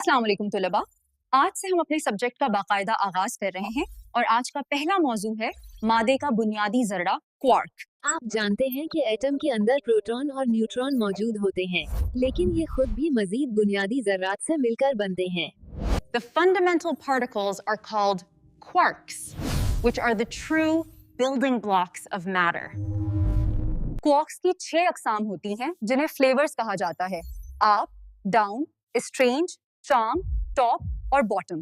अस्सलाम वालेकुम तलबा। आज से हम अपने सब्जेक्ट का बाकायदा आगाज कर रहे हैं और आज का पहला मौजू है मादे का बुनियादी जर्रा क्वार्क। आप जानते हैं कि एटम के अंदर प्रोटॉन और न्यूट्रॉन मौजूद होते हैं, लेकिन ये खुद भी मजीद बुनियादी ज़र्रात से मिलकर बनते हैं। The fundamental particles are called quarks, which are the true building blocks of matter. Quarks की 6 अक़साम होती हैं जिन्हें फ्लेवर्स कहा जाता है: up, down, strange, charm, top और बॉटम।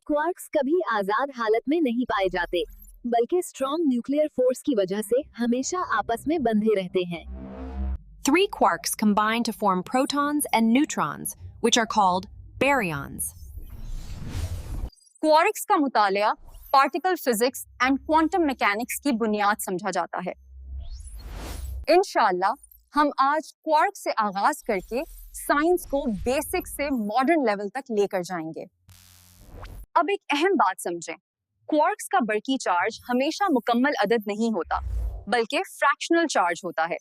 क्वार्क्स कभी आज़ाद हालत में नहीं पाए जाते, बल्कि स्ट्रॉन्ग न्यूक्लियर फोर्स की वजह से हमेशा आपस में बंधे रहते हैं। 3 quarks combine to form protons and neutrons, which are called baryons. Quarks का मुतालिया particle physics and quantum mechanics की बुनियाद समझा जाता है। इंशाअल्लाह हम आज क्वार्क से आगाज करके साइंस को बेसिक से मॉडर्न लेवल तक लेकर जाएंगे। अब एक अहम बात समझें, क्वार्क्स का बरकी चार्ज हमेशा मुकम्मल अदद नहीं होता, बल्कि फ्रैक्शनल चार्ज होता है।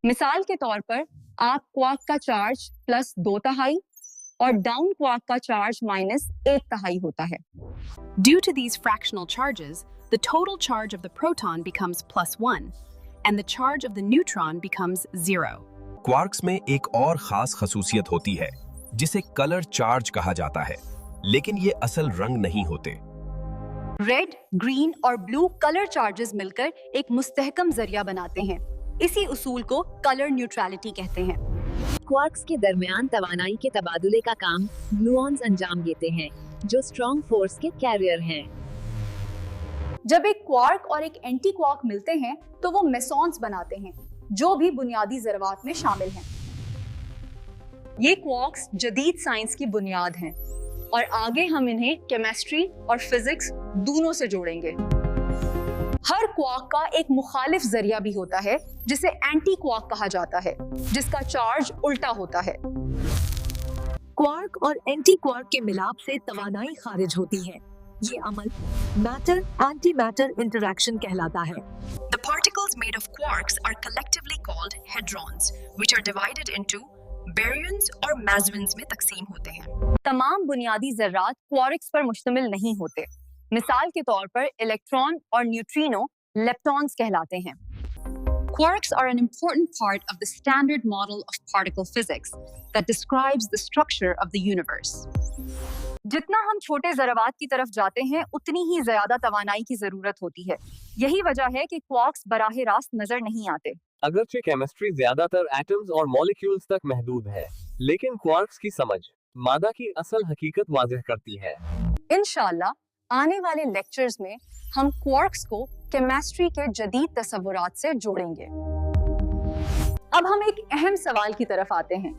मिसाल के तौर पर आप क्वार्क का चार्ज +2/3 और डाउन क्वार्क का चार्ज -1/3 होता है। Due to these fractional charges, the total charge of the proton becomes +1, and the charge of the neutron becomes 0. Quarks में एक और खास खसूसियत होती है जिसे कलर चार्ज कहा जाता है, लेकिन ये असल रंग नहीं होते। रेड, ग्रीन और ब्लू कलर चार्जेस मिलकर एक मुस्तहकम जरिया बनाते हैं। इसी उसूल को कलर न्यूट्रलिटी कहते हैं। क्वार्क्स के दरमियान तवानाई के तबादुले का काम ग्लूऑन्स अंजाम देते हैं, जो स्ट्रॉन्ग फोर्स के कैरियर हैं। जब एक क्वार्क और एक एंटी क्वार्क मिलते हैं तो वो मेसॉन्स बनाते हैं, जो भी बुनियादी ज़रवात में शामिल हैं। ये क्वार्क्स जदीद साइंस की बुनियाद हैं और आगे हम इन्हें केमिस्ट्री और फिजिक्स दोनों से जोड़ेंगे। हर क्वार्क का एक मुखालिफ जरिया भी होता है जिसे एंटी क्वार्क कहा जाता है, जिसका चार्ज उल्टा होता है। क्वार्क और एंटी क्वार्क के मिलाप से तवानाई खारिज होती है। ये अमल मैटर एंटी मैटर इंटरैक्शन कहलाता है। The particles made of quarks are collectively called hadrons, which are divided into baryons और mesons में तकसीम होते हैं। तमाम बुनियादी ज़र्रात क्वार्क्स पर मुश्तमिल नहीं होते। मिसाल के तौर पर इलेक्ट्रॉन और न्यूट्रिनो लेप्टॉन्स कहलाते हैं। Quarks are an important part of the standard model of particle physics that describes the structure of the universe. जितना हम छोटे ज़रावात की तरफ जाते हैं, उतनी ही ज़्यादा तवानाई की ज़रूरत होती है। यही वजह है कि क्वार्क्स बराह रास्त नजर नहीं आते। अगरचे केमिस्ट्री ज्यादातर एटम्स और मॉलिक्यूल्स तक महदूद है, लेकिन क्वार्क्स की समझ मादा की असल हकीकत वाज़ेह करती है। इंशाअल्लाह आने वाले लेक्चर्स में हम क्वार्क्स को केमिस्ट्री के जदीद तसव्वुरात से जोड़ेंगे। अब हम एक अहम सवाल की तरफ आते हैं,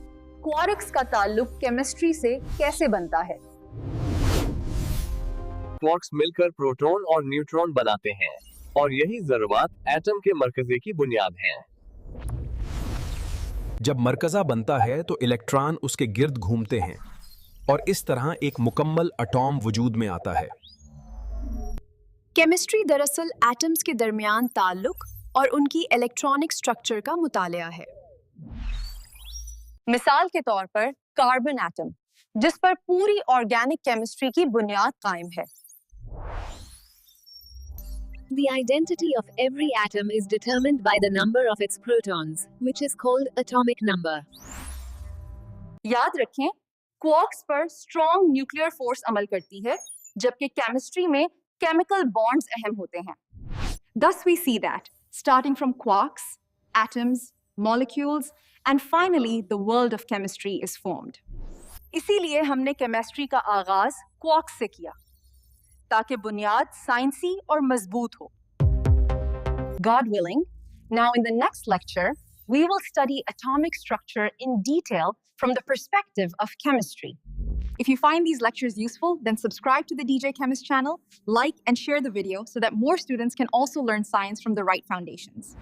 क्वार्क्स का ताल्लुक केमिस्ट्री से कैसे बनता है? क्वार्क्स मिलकर प्रोटॉन और न्यूट्रॉन बनाते हैं, और यही ज़र्रात एटम के मरकज़े की बुनियाद हैं। जब मरकज़ा बनता है तो इलेक्ट्रॉन उसके गिर्द घूमते हैं और इस तरह एक मुकम्मल एटॉम वजूद में आता है। केमिस्ट्री दरअसल एटम्स के दरमियान ताल्लुक और उनकी इलेक्ट्रॉनिक स्ट्रक्चर का मुतालिया है। मिसाल के तौर पर कार्बन एटम, जिस पर पूरी ऑर्गेनिक केमिस्ट्री की बुनियाद कायम है। The identity of every atom is determined by the number of its protons, which is called atomic number. याद रखें, क्वार्क्स पर स्ट्रॉन्ग न्यूक्लियर फोर्स अमल करती है, जबकि केमिस्ट्री में केमिकल बॉन्ड्स अहम होते हैं। Thus we see that starting from quarks, atoms, molecules and finally the world of chemistry is formed. इसीलिए हमने केमिस्ट्री का आगाज क्वार्क्स से किया, ताकि बुनियाद साइंसी और मजबूत हो। God willing, now in the next lecture, we will study atomic structure in detail from the perspective of chemistry. If you find these lectures useful, then subscribe to the DJ Chemist channel, like and share the video so that more students can also learn science from the right foundations.